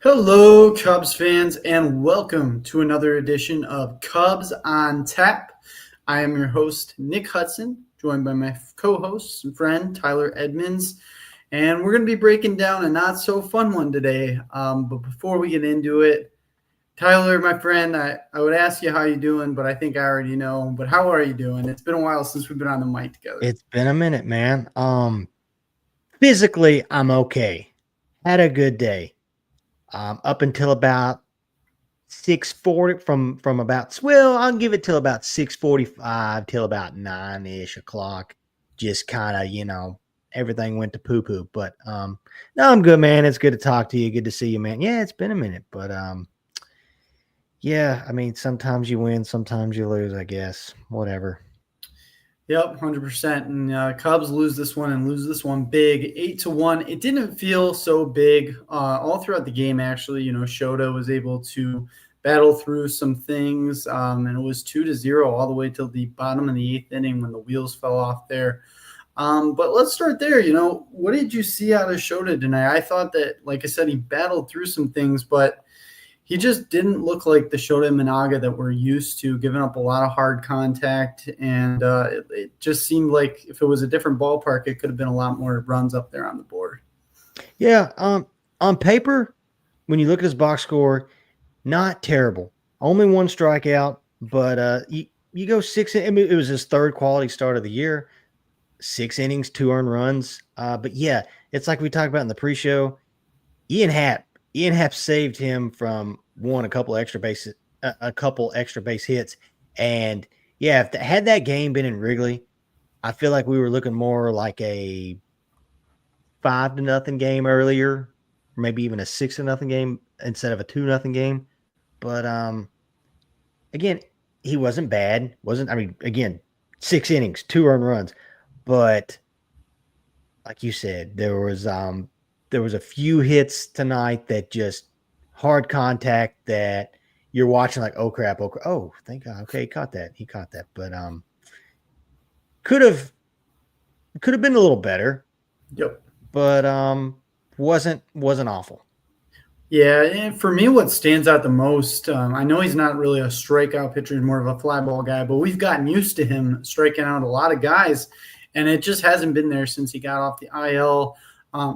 Hello, Cubs fans, and welcome to another edition of Cubs on Tap. I am your host, Nick Hudson, joined by my co-host and friend, Tyler Edmonds, and we're going to be breaking down a not-so-fun one today. But before we get into it, Tyler, my friend, I would ask you how you're doing, but I think I already know. But how are you doing? It's been a while since we've been on the mic together. It's been a minute, man. Physically, I'm okay. Had a good day. Up until about 6:40 from about I'll give it till about 6:45 till about 9-ish o'clock. Just kind of, everything went to poo-poo. But no, I'm good, man. It's good to talk to you. Good to see you, man. Yeah, it's been a minute, but yeah, I mean, sometimes you win, sometimes you lose, I guess. Whatever. Yep, 100%. And Cubs lose this one and lose this one big, 8-1. It didn't feel so big all throughout the game. Actually, Shota was able to battle through some things, and it was 2-0 all the way till the bottom of the eighth inning when the wheels fell off there. But let's start there. What did you see out of Shota tonight? I thought that, like I said, he battled through some things, but he just didn't look like the Shota Imanaga that we're used to, giving up a lot of hard contact. And it just seemed like if it was a different ballpark, it could have been a lot more runs up there on the board. Yeah. On paper, when you look at his box score, not terrible. Only one strikeout, but you go six. I mean, it was his third quality start of the year. 6 innings, 2 earned runs. But yeah, it's like we talked about in the pre-show. Ian Happ saved him from a couple extra base hits. And yeah, had that game been in Wrigley, I feel like we were looking more like a 5-0 game earlier, or maybe even a 6-0 game instead of a 2-0 game. But again, he wasn't bad. Again, 6 innings, 2 earned runs. But like you said, there was a few hits tonight that just hard contact that you're watching like, oh crap, oh thank God, okay, he caught that. But could have been a little better. Yep. But wasn't awful. Yeah, and for me, what stands out the most, I know he's not really a strikeout pitcher, he's more of a fly ball guy, but we've gotten used to him striking out a lot of guys, and it just hasn't been there since he got off the IL.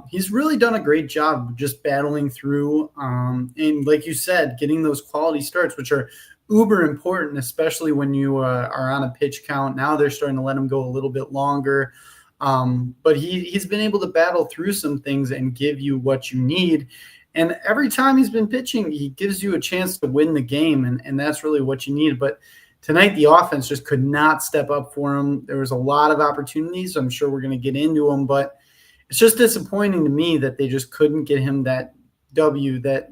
He's really done a great job just battling through, and like you said, getting those quality starts, which are uber important, especially when you are on a pitch count. Now they're starting to let him go a little bit longer. But he's been able to battle through some things and give you what you need. And every time he's been pitching, he gives you a chance to win the game, and that's really what you need. But tonight, the offense just could not step up for him. There was a lot of opportunities. I'm sure we're going to get into them, but it's just disappointing to me that they just couldn't get him that W that,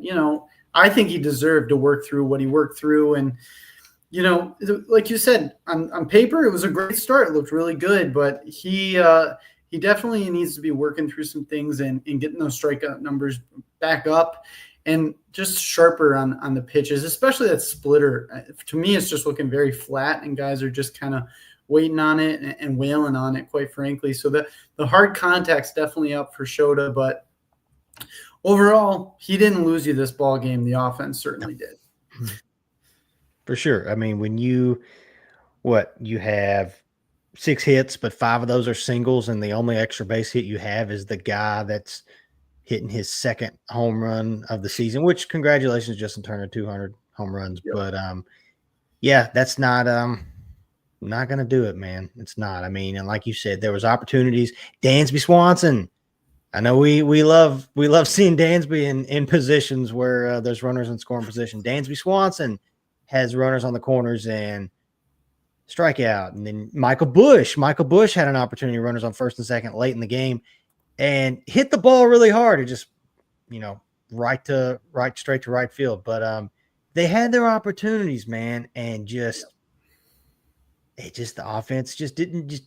I think he deserved to work through what he worked through. And, like you said, on paper, it was a great start. It looked really good, but he definitely needs to be working through some things and getting those strikeout numbers back up and just sharper on the pitches, especially that splitter. To me, it's just looking very flat, and guys are just kind of waiting on it and wailing on it, quite frankly. So the hard contact's definitely up for Shota, but overall, he didn't lose you this ball game. The offense certainly did. For sure. I mean, when you have 6 hits, but 5 of those are singles, and the only extra base hit you have is the guy that's hitting his second home run of the season, which congratulations, Justin Turner, 200 home runs. Yep. But yeah, that's not going to do it, man. It's not. I mean, and like you said, there was opportunities. Dansby Swanson. I know we love seeing Dansby in positions where there's runners in scoring position. Dansby Swanson has runners on the corners and strikeout. And then Michael Busch had an opportunity, runners on first and second late in the game, and hit the ball really hard. It just, straight to right field. But they had their opportunities, man, and the offense just didn't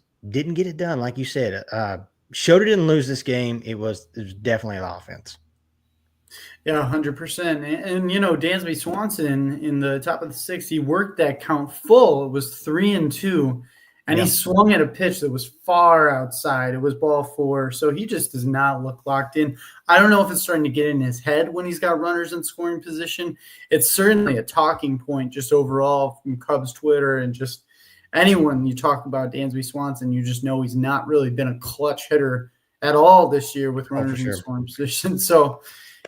get it done. Like you said, Shota didn't lose this game. It was definitely an offense. Yeah, 100%. And Dansby Swanson in the top of the 6th, he worked that count full. It was 3-2. and he Yeah. swung at a pitch that was far outside. It was ball four, so he just does not look locked in. I don't know if it's starting to get in his head when he's got runners in scoring position. It's certainly a talking point just overall from Cubs Twitter and just anyone you talk about Dansby Swanson, you just know he's not really been a clutch hitter at all this year with runners in scoring position. So,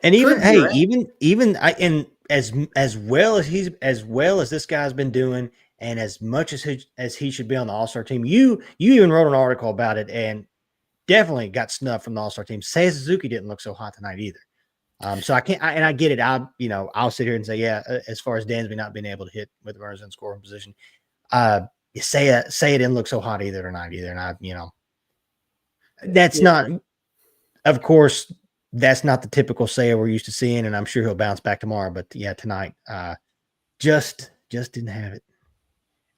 and even hey, right. even I and as well as this guy's been doing, and as much as he should be on the All-Star team, you even wrote an article about it and definitely got snubbed from the All-Star team. Seiya Suzuki didn't look so hot tonight either. So I can't, and I get it. I'll sit here and say, yeah, as far as Dansby not being able to hit with runners in scoring position, Seiya didn't look so hot either tonight either. And that's not, of course, that's not the typical Seiya we're used to seeing, and I'm sure he'll bounce back tomorrow. But yeah, tonight, just didn't have it.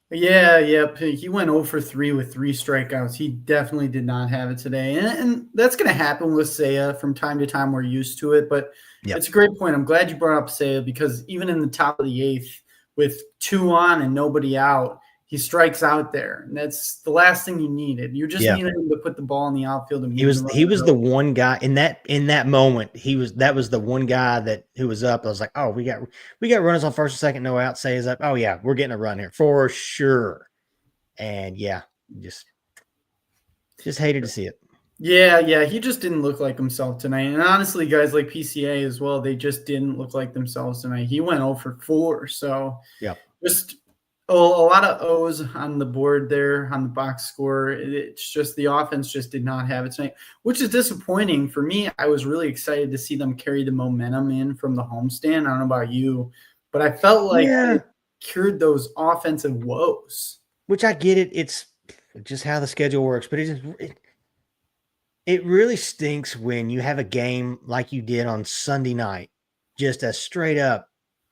Yeah. He went 0 for 3 with 3 strikeouts. He definitely did not have it today. And that's going to happen with Seiya from time to time. We're used to it. But It's a great point. I'm glad you brought up Seiya because even in the top of the 8th with 2 on and nobody out, he strikes out there. And that's the last thing you needed. You just needed him to put the ball in the outfield. And he was the one guy in that moment. That was the one guy who was up. I was like, oh, we got runners on first and second, no out. Seiya's up. Oh yeah, we're getting a run here for sure. And yeah, just hated to see it. Yeah. He just didn't look like himself tonight. And honestly, guys like PCA as well, they just didn't look like themselves tonight. He went 0 for 4. So just a lot of O's on the board there on the box score. It's just the offense just did not have it tonight, which is disappointing for me. I was really excited to see them carry the momentum in from the homestand. I don't know about you, but I felt like it cured those offensive woes. Which I get it. It's just how the schedule works, but it really stinks when you have a game like you did on Sunday night, just a straight up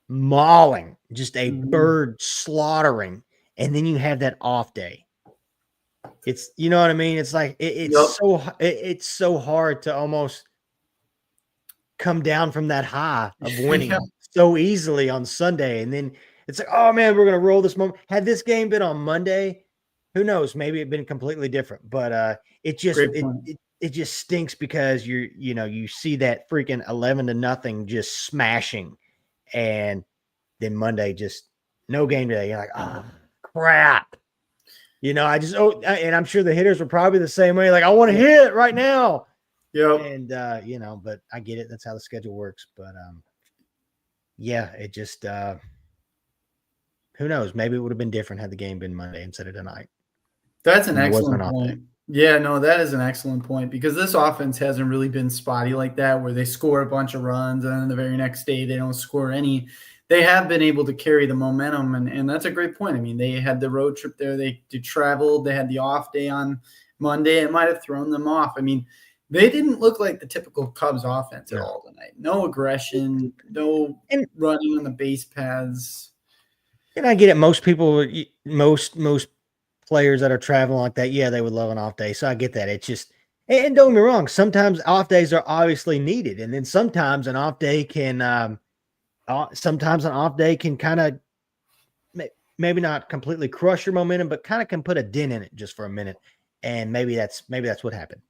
mauling, just a bird slaughtering, and then you have that off day. It's, you know what I mean? It's like it's so hard to almost come down from that high of winning so easily on Sunday, and then it's like, oh man, we're gonna roll this moment. Had this game been on Monday, who knows? Maybe it'd been completely different. But it just stinks because you see that freaking 11-0 just smashing. And then Monday, just no game today. You're like, oh, crap. And I'm sure the hitters were probably the same way. Like, I want to hit right now. Yeah. And, but I get it. That's how the schedule works. But, yeah, it just, who knows? Maybe it would have been different had the game been Monday instead of tonight. That's an excellent point. Yeah, no, that is an excellent point because this offense hasn't really been spotty like that where they score a bunch of runs and then the very next day they don't score any. They have been able to carry the momentum, and that's a great point. I mean, they had the road trip there. They traveled. They had the off day on Monday. It might have thrown them off. I mean, they didn't look like the typical Cubs offense at all tonight. No aggression, no running on the base paths. And I get it. Most people, most players that are traveling like that, yeah, they would love an off day. So I get that. It's just, and don't get me wrong, sometimes off days are obviously needed. And then sometimes an off day can kind of maybe not completely crush your momentum, but kind of can put a dent in it just for a minute. And maybe that's what happened.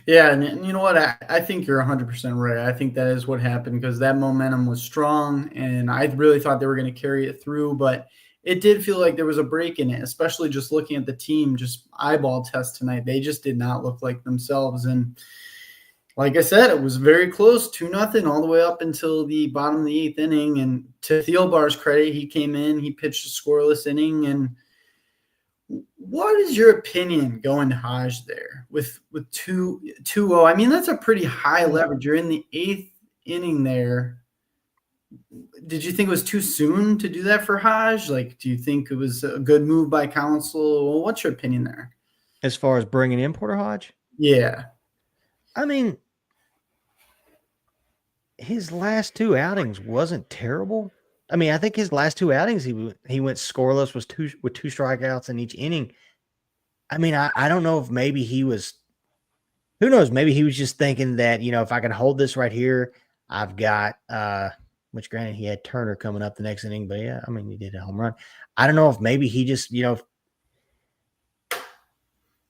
Yeah, and you know what? I think you're 100% right. I think that is what happened because that momentum was strong, and I really thought they were going to carry it through, but it did feel like there was a break in it, especially just looking at the team, just eyeball test tonight. They just did not look like themselves. And like I said, it was very close, 2-0 all the way up until the bottom of the 8th inning. And to Thielbar's credit, he came in, he pitched a scoreless inning. And what is your opinion going to Hodge there with 2-0? I mean, that's a pretty high leverage. You're in the 8th inning there. Did you think it was too soon to do that for Hodge? Like, do you think it was a good move by Counsell? Well, what's your opinion there? As far as bringing in Porter Hodge? Yeah. I mean, his last 2 outings wasn't terrible. I mean, I think his last 2 outings, he went scoreless with two strikeouts in each inning. I mean, I don't know if maybe he was, who knows, maybe he was just thinking that, if I can hold this right here, I've got, which granted he had Turner coming up the next inning, but yeah, I mean, he did a home run. I don't know if maybe he just,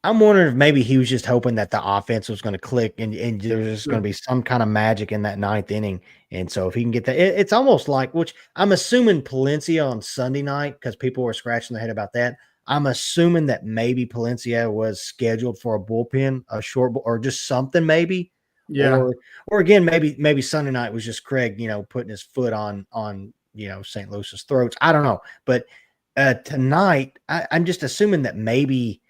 I'm wondering if maybe he was just hoping that the offense was going to click and there was just going to be some kind of magic in that ninth inning. And so if he can get that, it's almost like, which I'm assuming Palencia on Sunday night, because people were scratching their head about that. I'm assuming that maybe Palencia was scheduled for a bullpen, a short, or just something maybe. Yeah. Or again, maybe Sunday night was just Craig, putting his foot on St. Louis's throats. I don't know. But tonight, I'm just assuming that maybe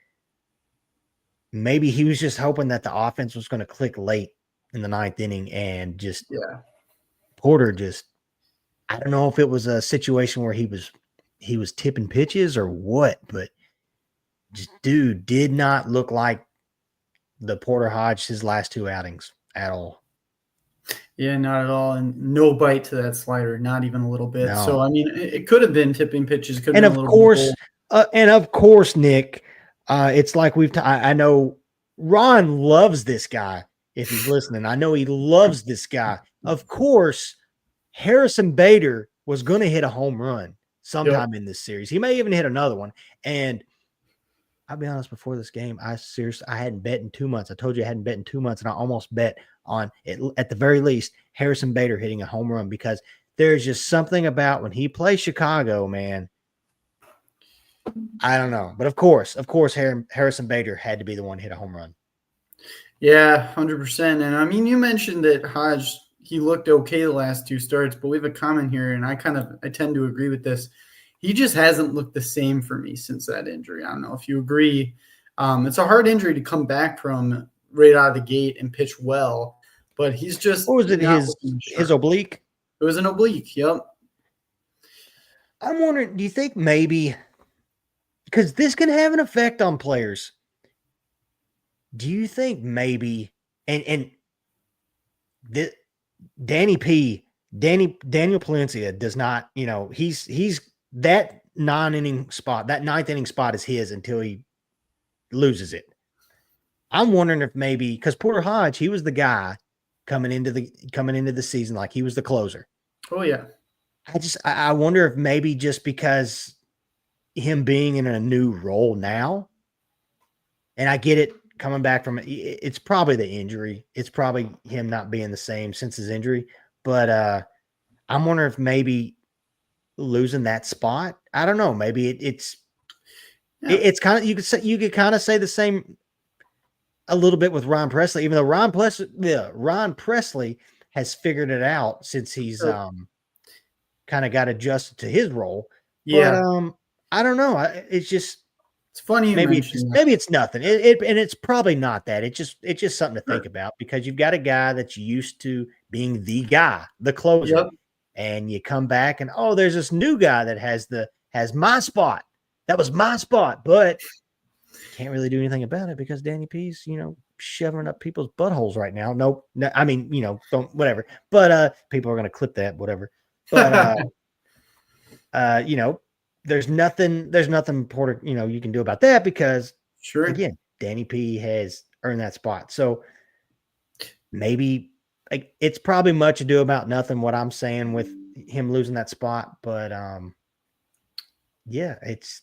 he was just hoping that the offense was going to click late in the ninth inning and just Porter just, I don't know if it was a situation where he was tipping pitches or what, but just dude did not look like the Porter Hodge his last two outings at all. Yeah, not at all. And no bite to that slider, not even a little bit. No. So, I mean, it could have been tipping pitches. And of course, Nick, it's like I know Ron loves this guy. If he's listening, I know he loves this guy. Of course, Harrison Bader was going to hit a home run sometime in this series. He may even hit another one. And I'll be honest, before this game, I hadn't bet in 2 months. I told you I hadn't bet in 2 months, and I almost bet on it, at the very least, Harrison Bader hitting a home run, because there's just something about when he plays Chicago, man. I don't know. But of course, Harrison Bader had to be the one to hit a home run. Yeah, 100%. And I mean, you mentioned that Hodge, he looked okay the last two starts, but we have a comment here, and I tend to agree with this. He just hasn't looked the same for me since that injury. I don't know if you agree. It's a hard injury to come back from right out of the gate and pitch well, but he's just. What was it? His oblique? It was an oblique. Yep. I'm wondering, do you think maybe, because this can have an effect on players, do you think maybe, and Daniel Palencia does not, he's that ninth inning spot is his until he loses it. I'm wondering if maybe, because Porter Hodge, he was the guy coming into the season, like he was the closer. Oh yeah. I wonder if maybe just because him being in a new role now, and I get it coming back from it's probably the injury. It's probably him not being the same since his injury, but I'm wondering if maybe losing that spot, I don't know. Maybe it's kind of, you could kind of say the same a little bit with Ron Presley, even though Ron Presley has figured it out since he's kind of got adjusted to his role. Yeah. But I don't know. It's funny. Maybe it's nothing. And it's probably not that. It's just something to think about, because you've got a guy that's used to being the guy, the closer. Yep. And you come back and, there's this new guy that has my spot. That was my spot, but can't really do anything about it because Danny P's, shoving up people's buttholes right now. Nope. No, I mean, don't, whatever. But people are going to clip that, whatever. But there's nothing Porter, you can do about that, because again, Danny P has earned that spot. So maybe, it's probably much ado about nothing what I'm saying with him losing that spot, but it's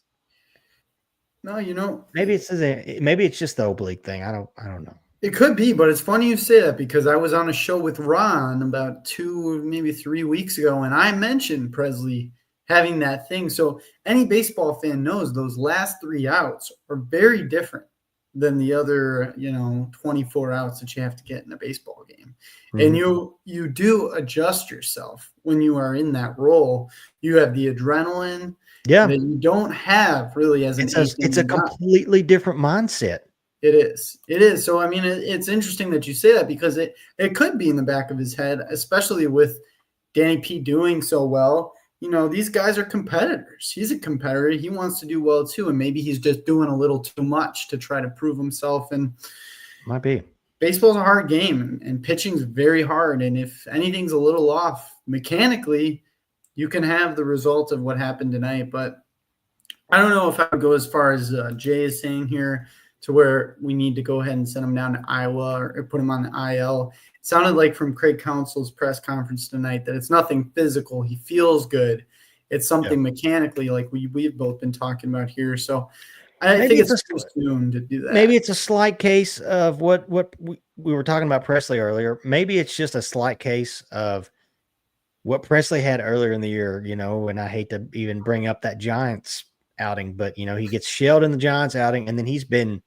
maybe it's just the oblique thing. I don't know. It could be, but it's funny you say that, because I was on a show with Ron about 2, maybe 3 weeks ago, and I mentioned Presley having that thing. So any baseball fan knows those last 3 outs are very different than the other, 24 outs that you have to get in a baseball game. Mm-hmm. And you do adjust yourself when you are in that role. You have the adrenaline that you don't have really as an it's a completely different mindset. It is. So, I mean, it's interesting that you say that, because it could be in the back of his head, especially with Danny P doing so well. These guys are competitors. He's a competitor. He wants to do well too. And maybe he's just doing a little too much to try to prove himself. And might be. Baseball's a hard game, and pitching's very hard. And if anything's a little off mechanically, you can have the result of what happened tonight. But I don't know if I would go as far as Jay is saying here, to where we need to go ahead and send him down to Iowa or put him on the IL. It sounded like from Craig Counsell's press conference tonight that it's nothing physical. He feels good. It's something mechanically, like we've both been talking about here. So I maybe think it's it's too soon to do that. maybe it's a slight case of what we were talking about Presley earlier. Maybe it's just a slight case of what Presley had earlier in the year, and I hate to even bring up that Giants outing, but he gets shelled in the Giants outing, and then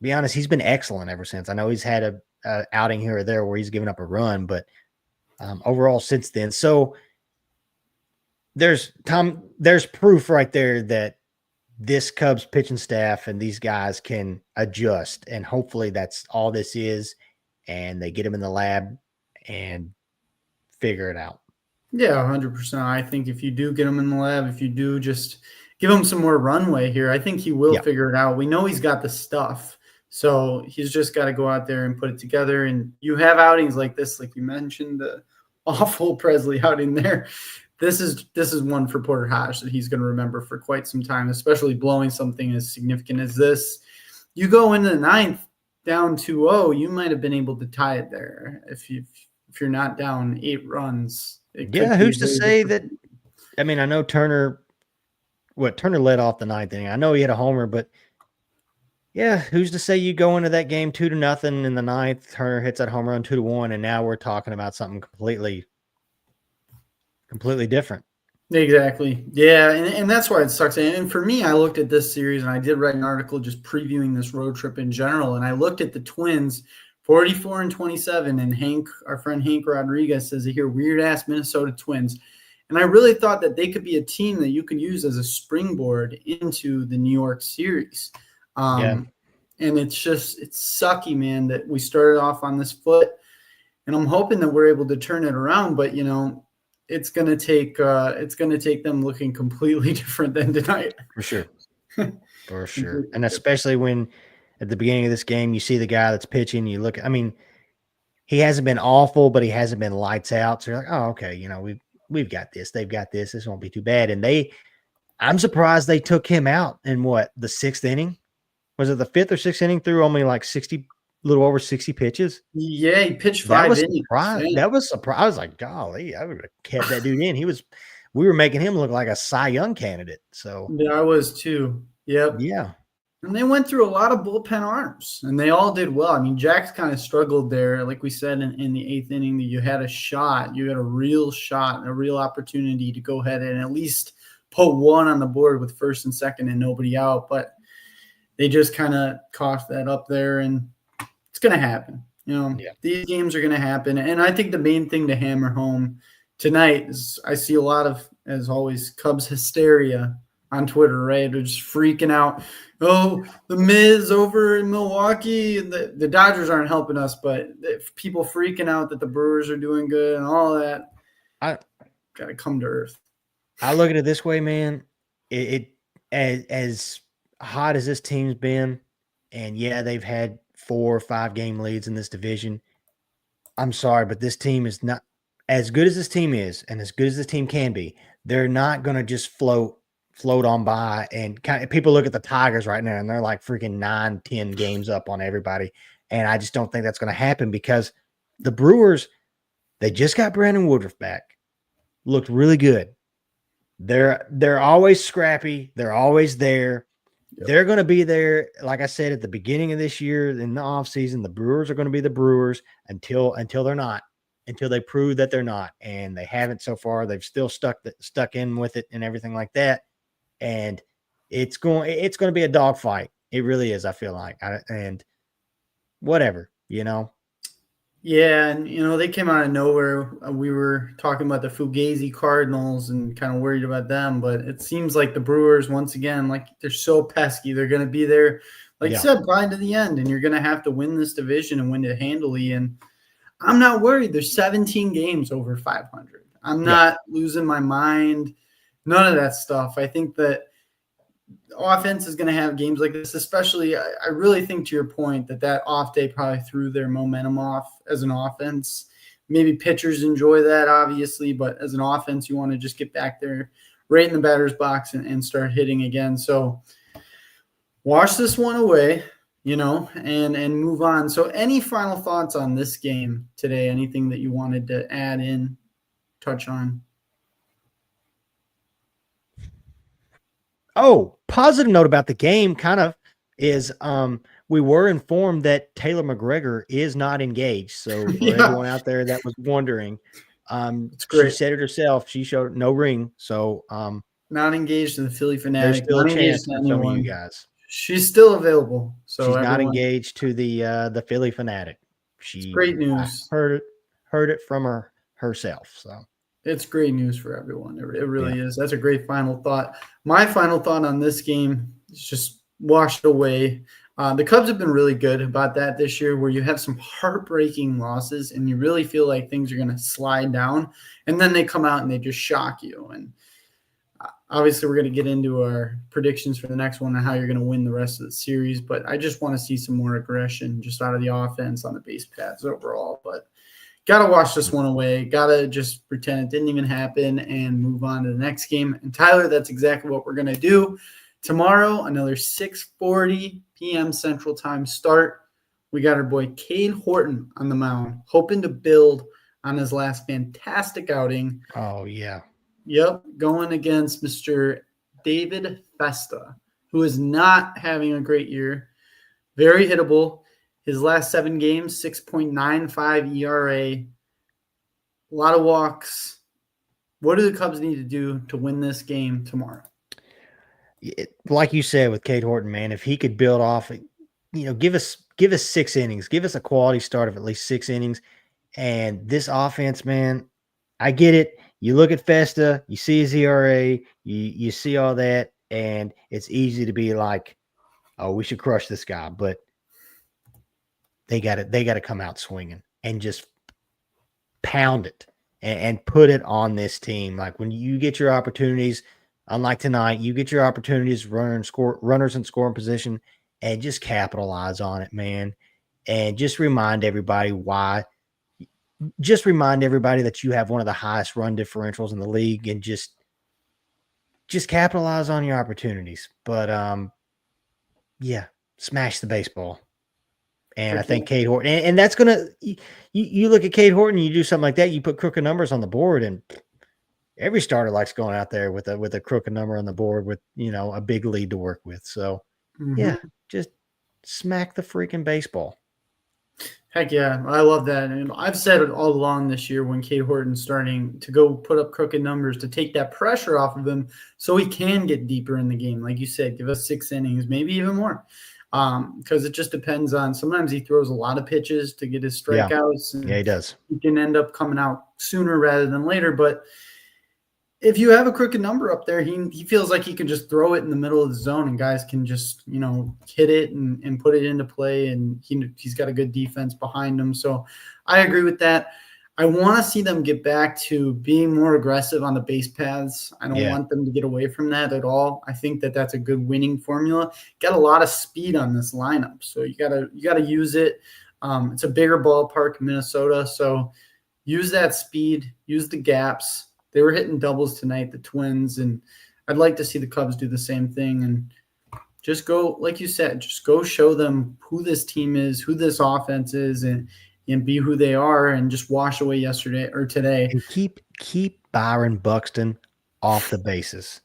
be honest, he's been excellent ever since. I know he's had a outing here or there where he's given up a run, but overall since then. So there's proof right there that this Cubs pitching staff and these guys can adjust, and hopefully that's all this is, and they get him in the lab and figure it out. Yeah, 100%. I think if you do get him in the lab, if you do just give him some more runway here, I think he will figure it out. We know he's got the stuff. So he's just got to go out there and put it together. And you have outings like this, like you mentioned, the awful Presley outing there. This is one for Porter Hodge that he's going to remember for quite some time, especially blowing something as significant as this. You go into the ninth down 2-0, you might have been able to tie it there if you're not down 8 runs. Yeah, who's to say that? I mean, I know Turner led off the ninth inning. I know he had a homer, but yeah, who's to say you go into that game 2-0 in the ninth? Turner hits that home run 2-1, and now we're talking about something completely different. Exactly. Yeah, and that's why it sucks. And for me, I looked at this series, and I did write an article just previewing this road trip in general, and I looked at the Twins, 44-27, and our friend Hank Rodriguez says here, weird-ass Minnesota Twins. And I really thought that they could be a team that you could use as a springboard into the New York series. And it's sucky, man, that we started off on this foot, and I'm hoping that we're able to turn it around. But it's gonna take them looking completely different than tonight. For sure, for sure, and especially when at the beginning of this game you see the guy that's pitching. You look, I mean, he hasn't been awful, but he hasn't been lights out. So you're like, oh, okay, we've got this. They've got this. This won't be too bad. And I'm surprised they took him out in the 6th inning. Was it the 5th or 6th inning? Threw only like 60, little over 60 pitches. Yeah, he pitched 5 innings. That was surprised. I was like, golly, I would have kept that dude in. We were making him look like a Cy Young candidate. So yeah, I was too. Yep. Yeah. And they went through a lot of bullpen arms, and they all did well. I mean, Jack's kind of struggled there. Like we said in the 8th inning, that you had a shot. You had a real shot, a real opportunity to go ahead and at least put one on the board with first and second and nobody out. But they just kind of coughed that up there, and it's going to happen. These games are going to happen. And I think the main thing to hammer home tonight is I see a lot of, as always, Cubs hysteria on Twitter, right? They're just freaking out. Oh, the Miz over in Milwaukee. The Dodgers aren't helping us, but people freaking out that the Brewers are doing good and all that. I got to come to earth. I look at it this way, man. As hot as this team's been, and yeah, they've had 4 or 5 game leads in this division. I'm sorry, but this team is not as good as this team is, and as good as this team can be. They're not going to just float on by, and people look at the Tigers right now and they're like freaking 9-10 games up on everybody. And I just don't think that's going to happen, because the Brewers, they just got Brandon Woodruff back. Looked really good. They're always scrappy. They're always there. Yep. They're going to be there. Like I said, at the beginning of this year in the offseason, the Brewers are going to be the Brewers until they're not, until they prove that they're not. And they haven't so far. They've still stuck in with it and everything like that. And it's going to be a dogfight. It really is. I feel like, and whatever, Yeah, and they came out of nowhere. We were talking about the Fugazi Cardinals and kind of worried about them, but it seems like the Brewers, once again, like they're so pesky. They're going to be there, like you said, probably to the end, and you're going to have to win this division and win it handily. And I'm not worried. There's 17 games over 500. I'm not losing my mind. None of that stuff. I think that offense is going to have games like this, especially. I really think, to your point, that off day probably threw their momentum off as an offense. Maybe pitchers enjoy that, obviously, but as an offense, you want to just get back there right in the batter's box and start hitting again. So wash this one away, and move on. So any final thoughts on this game today? Anything that you wanted to add in, touch on? Oh, positive note about the game kind of is we were informed that Taylor McGregor is not engaged. So for Yeah, everyone out there that was wondering, it's she great. said it herself. She showed no ring. So Not engaged to the Philly there's Fanatic, still a not chance engaged to for some of you anyone. guys. She's still available. So She's not everyone, engaged to the Philly Fanatic. it's She great I news. heard it from herself. So It's great news for everyone. It yeah. really is. That's a great final thought. My final thought on this game is just washed away. The Cubs have been really good about that this year, where you have some heartbreaking losses and you really feel like things are going to slide down, and then they come out and they just shock you. And obviously, we're going to get into our predictions for the next one and how you're going to win the rest of the series. But I just want to see some more aggression just out of the offense on the base paths overall. But got to wash this one away. Got to just pretend it didn't even happen and move on to the next game. And Tyler, that's exactly what we're going to do. Tomorrow, another 6:40 p.m. Central Time start. We got our boy Cade Horton on the mound, hoping to build on his last fantastic outing. Oh yeah. Yep, going against Mr. David Festa, who is not having a great year. Very hittable. His last 7 games, 6.95 ERA, a lot of walks. What do the Cubs need to do to win this game tomorrow? Like you said with Cade Horton, man, if he could build off, give us 6 innings, give us a quality start of at least 6 innings. And this offense, man, I get it. You look at Festa, you see his ERA, you see all that, and it's easy to be like, oh, we should crush this guy. But they got to come out swinging and just pound it and put it on this team. Like when you get your opportunities, unlike tonight, you get your opportunities, runners in scoring position, and just capitalize on it, man. And just remind everybody why. Just remind everybody that you have one of the highest run differentials in the league, and just capitalize on your opportunities. But yeah, smash the baseball. And I think Cade Horton, and that's gonna. You look at Cade Horton, you do something like that, you put crooked numbers on the board, and every starter likes going out there with a crooked number on the board with a big lead to work with. So yeah, just smack the freaking baseball. Heck yeah, I love that. And I've said it all along this year when Cade Horton's starting to go put up crooked numbers to take that pressure off of him so he can get deeper in the game. Like you said, give us 6 innings, maybe even more. Because it just depends on, sometimes he throws a lot of pitches to get his strikeouts. Yeah, he does. He can end up coming out sooner rather than later. But if you have a crooked number up there, he feels like he can just throw it in the middle of the zone and guys can just, hit it and put it into play. And he's got a good defense behind him. So I agree with that. I want to see them get back to being more aggressive on the base paths. I don't want them to get away from that at all. I think that that's a good winning formula. Got a lot of speed on this lineup. So you gotta use it. It's a bigger ballpark in Minnesota. So use that speed, use the gaps. They were hitting doubles tonight, the Twins, and I'd like to see the Cubs do the same thing and just go, like you said, just go show them who this team is, who this offense is, and be who they are, and just wash away yesterday or today. And keep Byron Buxton off the bases.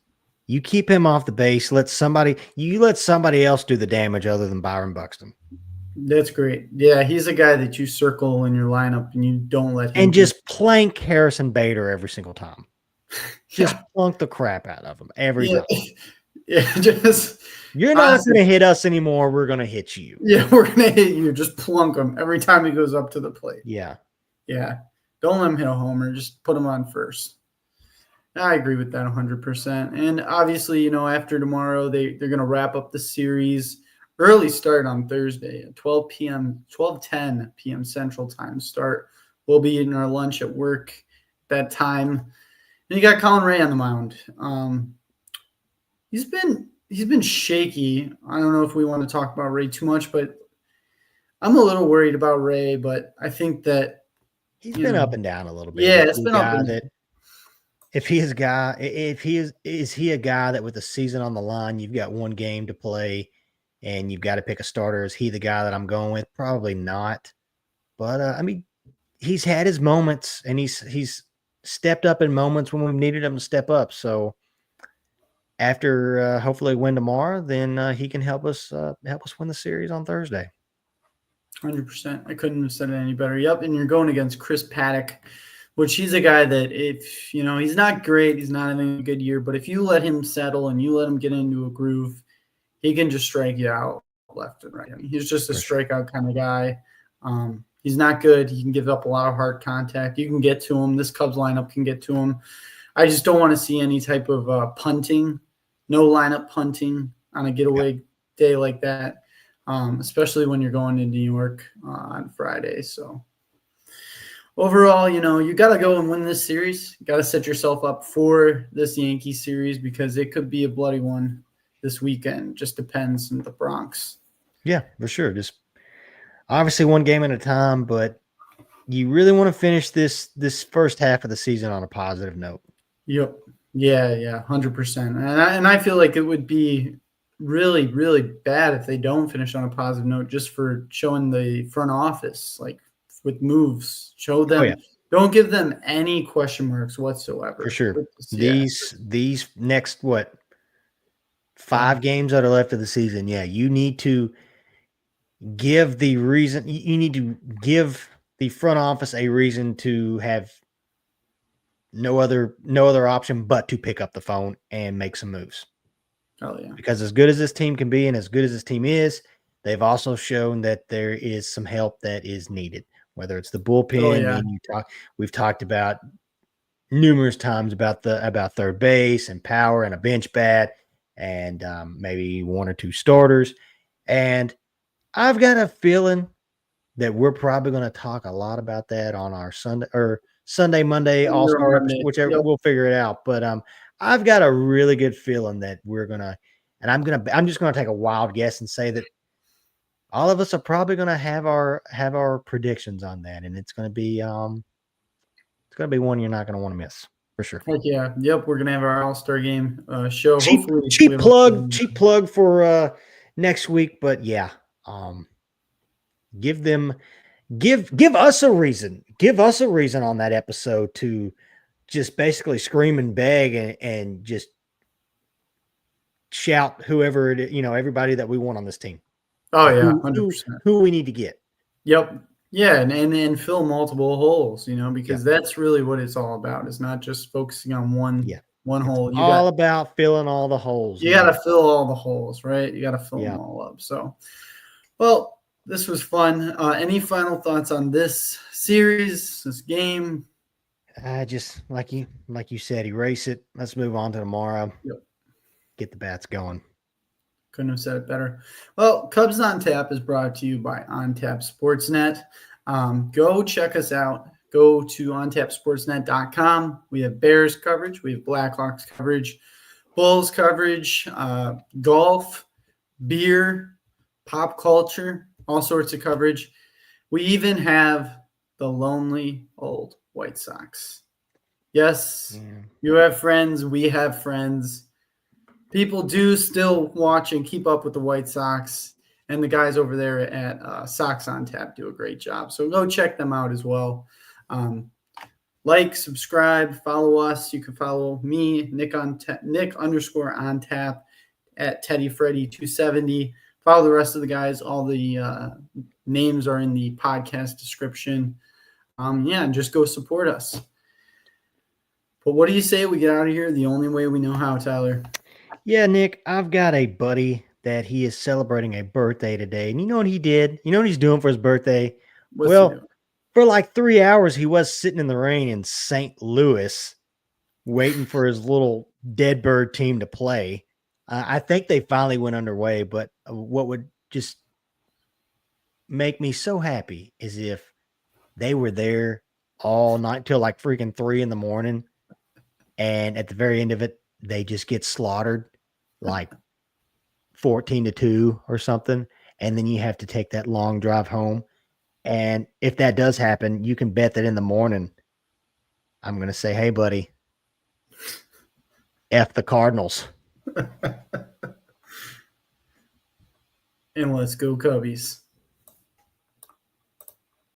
You keep him off the base. Let somebody else do the damage other than Byron Buxton. That's great. Yeah, he's a guy that you circle in your lineup and you don't let him. And just plank Harrison Bader every single time. Just plunk the crap out of him every time. Yeah, you're not going to hit us anymore. We're going to hit you. Yeah, we're going to hit you. Just plunk him every time he goes up to the plate. Yeah. Yeah. Don't let him hit a homer. Just put him on first. I agree with that 100%. And obviously, after tomorrow, they're going to wrap up the series. Early start on Thursday at 12:10 p.m. Central Time start. We'll be eating our lunch at work that time. And you got Colin Rea on the mound. He's been shaky. I don't know if we want to talk about Ray too much, but I'm a little worried about Ray. But I think that he's been up and down a little bit. Yeah, it's been up and down. Is he a guy that with the season on the line, you've got one game to play and you've got to pick a starter? Is he the guy that I'm going with? Probably not. But he's had his moments, and he's stepped up in moments when we've needed him to step up. So after hopefully win tomorrow, then he can help us win the series on Thursday. 100%. I couldn't have said it any better. Yep. And you're going against Chris Paddock, which he's a guy that if, he's not great, he's not having a good year, but if you let him settle and you let him get into a groove, he can just strike you out left and right. I mean, he's just a strikeout kind of guy. He's not good. He can give up a lot of hard contact. You can get to him. This Cubs lineup can get to him. I just don't want to see any type of punting, no lineup punting on a getaway day like that, especially when you're going to New York on Friday. So overall, you got to go and win this series. You got to set yourself up for this Yankee series because it could be a bloody one this weekend. Just depends on the Bronx. Yeah, for sure. Just obviously one game at a time, but you really want to finish this first half of the season on a positive note. Yep. Yeah, 100%. And I feel like it would be really, really bad if they don't finish on a positive note just for showing the front office, like with moves. Show them. Don't give them any question marks whatsoever. For sure. These next, 5 games that are left of the season, you need to give the reason. You need to give the front office a reason to have no other option but to pick up the phone and make some moves. Oh yeah. Because as good as this team can be and as good as this team is, they've also shown that there is some help that is needed, whether it's the bullpen. Oh, yeah. We've talked about numerous times about third base and power and a bench bat and maybe 1 or 2 starters. And I've got a feeling that we're probably going to talk a lot about that on our Sunday, Monday, All-Star, whichever. Yep. We'll figure it out. But I've got a really good feeling that we're going to, and I'm just going to take a wild guess and say that all of us are probably going to have our predictions on that. And it's going to be one you're not going to want to miss for sure. Heck yeah. Yep. We're going to have our All-Star game show. Cheap plug for next week. But yeah, give us a reason. Give us a reason on that episode to just basically scream and beg and just shout whoever it is, everybody that we want on this team. Oh yeah, 100%. Who we need to get. Yep. Yeah, and fill multiple holes, because that's really what it's all about. It's not just focusing on one hole. About filling all the holes. You got to fill all the holes, right? You got to fill them all up. So, well, this was fun. Any final thoughts on this series, this game? Just like you said, erase it. Let's move on to tomorrow. Yep. Get the bats going. Couldn't have said it better. Well, Cubs on Tap is brought to you by OnTap Sportsnet. Go check us out. Go to ontapsportsnet.com. We have Bears coverage. We have Blackhawks coverage, Bulls coverage, golf, beer, pop culture, all sorts of coverage. We even have the lonely old White Sox. Yes, You have friends. We have friends. People do still watch and keep up with the White Sox, and the guys over there at Sox on Tap do a great job. So go check them out as well. Like, subscribe, follow us. You can follow me, Nick_on_tap at TeddyFreddy270. Follow the rest of the guys. All the names are in the podcast description. And just go support us. But what do you say we get out of here the only way we know how, Tyler? Yeah, Nick, I've got a buddy that he is celebrating a birthday today. And you know what he did? You know what he's doing for his birthday? What's he doing? For like 3 hours, he was sitting in the rain in St. Louis waiting for his little dead bird team to play. I think they finally went underway, but what would just make me so happy is if they were there all night till like freaking 3 a.m. And at the very end of it, they just get slaughtered like 14-2 or something. And then you have to take that long drive home. And if that does happen, you can bet that in the morning, I'm going to say, hey, buddy, F the Cardinals. And let's go Cubbies.